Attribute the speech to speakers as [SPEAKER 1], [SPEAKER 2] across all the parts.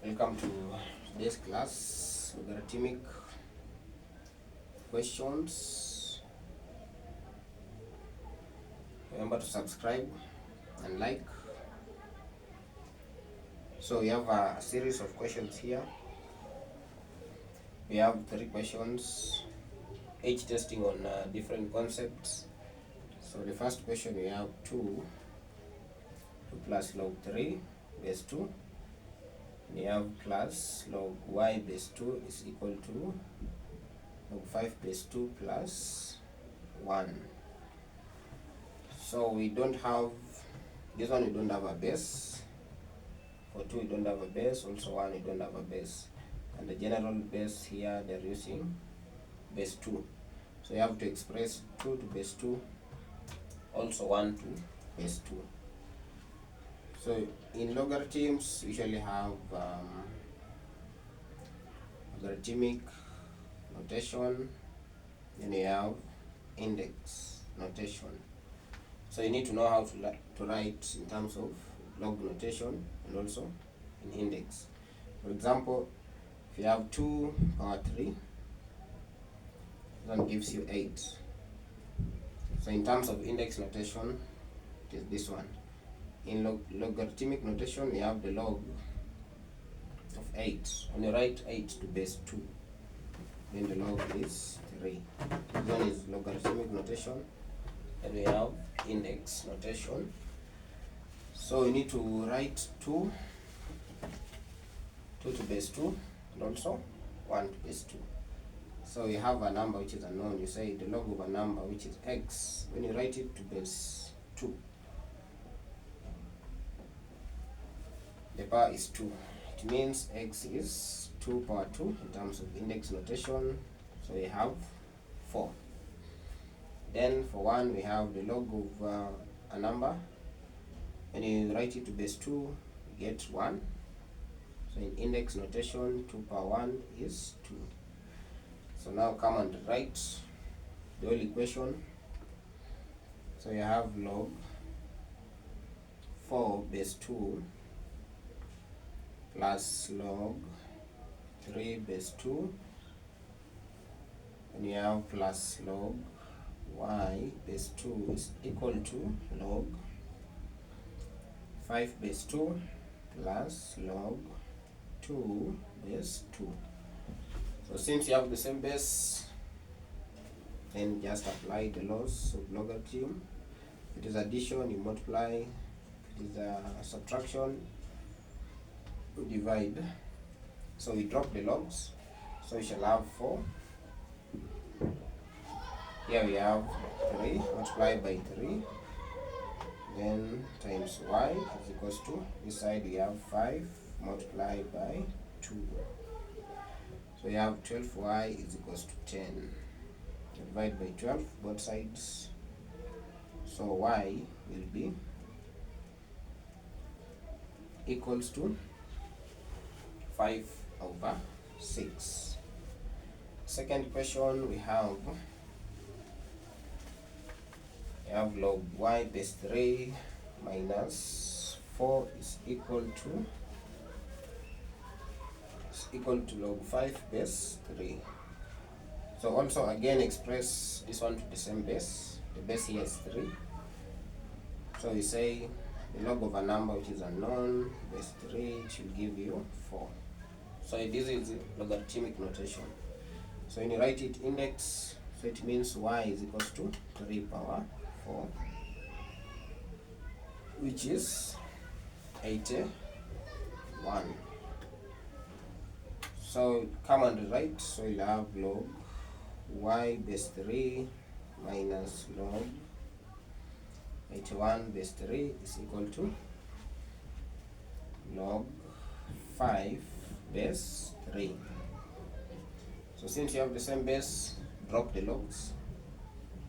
[SPEAKER 1] Welcome to today's class, logarithmic questions. Remember to subscribe and like. So we have a series of questions here. We have 3 questions, each testing on different concepts. So the first question we have 2 plus log 3 base 2. We have plus log y base 2 is equal to log 5 base 2 plus 1. So we don't have, this one we don't have a base. For 2 we don't have a base, also 1 we don't have a base. And the general base here they're using base 2. So you have to express 2 to base 2, also 1 to base 2. So in logarithms we usually have logarithmic notation, then you have index notation. So you need to know how to write in terms of log notation and also in index. For example, if you have 2 power 3, that gives you 8. So in terms of index notation, it is this one. In logarithmic notation, we have the log of 8. When you write 8 to base 2, then the log is 3. This one is logarithmic notation, and we have index notation. So we need to write 2 to base 2, and also 1 to base 2. So you have a number which is unknown. You say the log of a number which is x. When you write it to base 2, the power is 2. It means x is 2 power 2 in terms of index notation. So we have 4. Then for 1 we have the log of a number. When you write it to base 2, you get 1. So in index notation, 2 power 1 is 2. So now come and write the whole equation. So you have log 4 base 2 plus log 3 base 2, and you have plus log y base 2 is equal to log 5 base 2 plus log 2 base 2. So since you have the same base, then just apply the laws of logarithm. If it is addition, you multiply. If it is subtraction, you divide. So we drop the logs. So we shall have 4. Here we have 3 multiplied by 3. Then times y is equals to, this side we have 5 multiplied by 2. So you have 12y is equals to 10. Divide by 12 both sides. So y will be equals to 5 over 6. Second question we have log y base 3 minus 4 is equal to log 5 base 3. So also again express this one to the same base. The base here is 3. So we say the log of a number which is unknown, base 3, it should give you 4. So this is logarithmic notation. So when you write it index, so it means y is equals to 3 power 4, which is 81. So come and write, so you'll have log y base 3 minus log 81 base 3 is equal to log 5 base 3. So since you have the same base, drop the logs,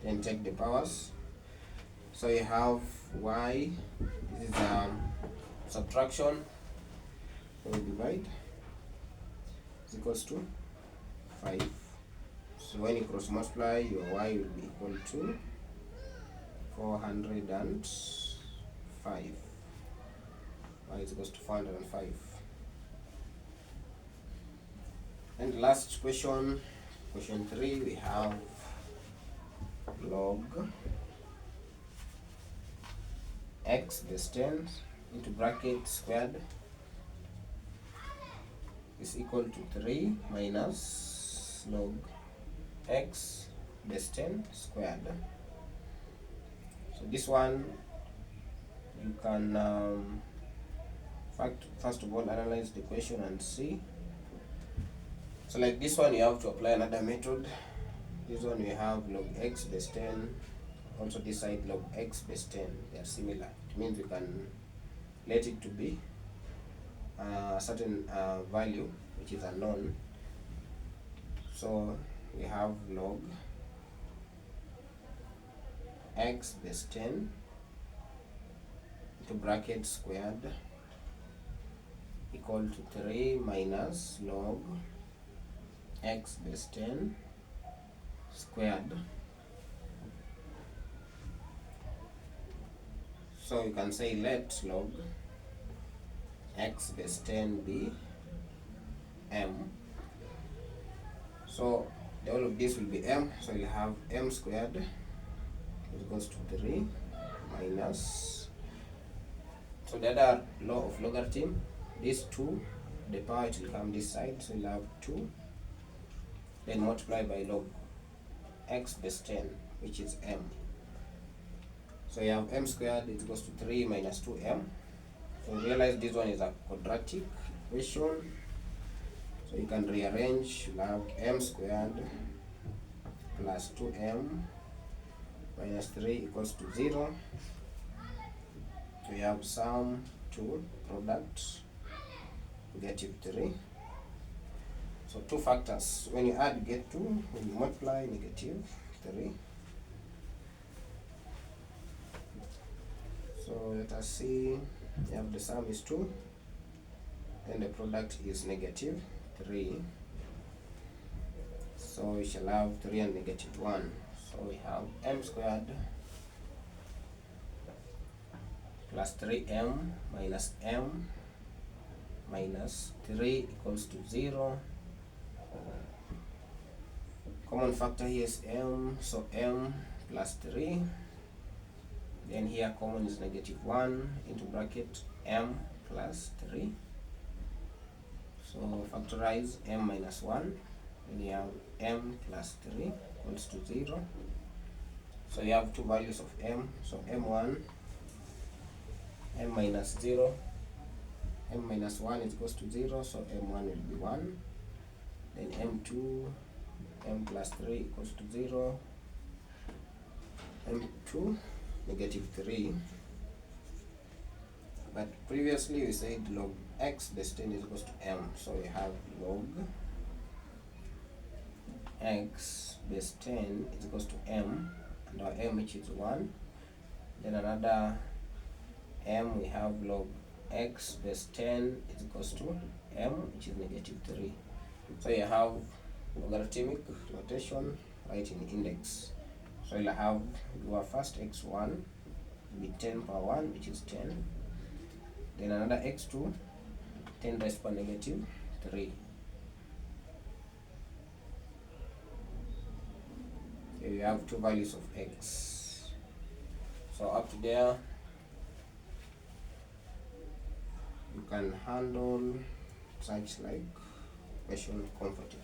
[SPEAKER 1] then take the powers. So you have y, this is subtraction, so we divide, is equals to 5. So when you cross multiply, your y will be equal to 405. Y is equals to 405. And the last question, question 3, we have log x base 10 into bracket squared is equal to 3 minus log x base 10 squared. So this one you can first of all analyze the question and see. So like this one you have to apply another method. This one we have log x base 10, also this side log x base 10, they are similar. It means we can let it to be a certain value which is unknown. So we have log x base 10 into bracket squared equal to 3 minus log x base 10 squared. So you can say let log x base 10 be m. So the whole of this will be m, so you'll have m squared is equals to 3 minus, so the other law of logarithm, this 2, the power it will come this side, so you'll have 2, then multiply by log x base 10, which is m. So you have m squared is equals to 3 minus 2m. So you realize this one is a quadratic equation. So you can rearrange, you have m squared plus 2m minus 3 equals to 0. So you have sum 2 product negative 3. So two factors. When you add, you get 2. When you multiply, negative 3. So let us see. You have the sum is 2, and the product is negative 3. So we shall have 3 and negative 1. So we have m squared plus 3m minus m minus 3 equals to 0. Common factor here is m, so m plus 3. Then here common is negative 1 into bracket m plus 3. So factorize m minus 1. Then you have m plus 3 equals to 0. So you have two values of m. So m1, m minus 0, m minus 1 is equals to 0. So m1 will be 1. Then m2, m plus 3 equals to 0. m2 negative 3, but previously we said log x base 10 is equals to m, so we have log x base 10 is equals to m, and our m which is 1, then another m, we have log x base 10 is equals to m which is negative 3. So you have logarithmic notation right in index. So you'll have your first x1 will be 10 power 1, which is 10. Then another x2, 10 raised power negative 3. Here you have two values of x. So up to there, you can handle such like question comfortably.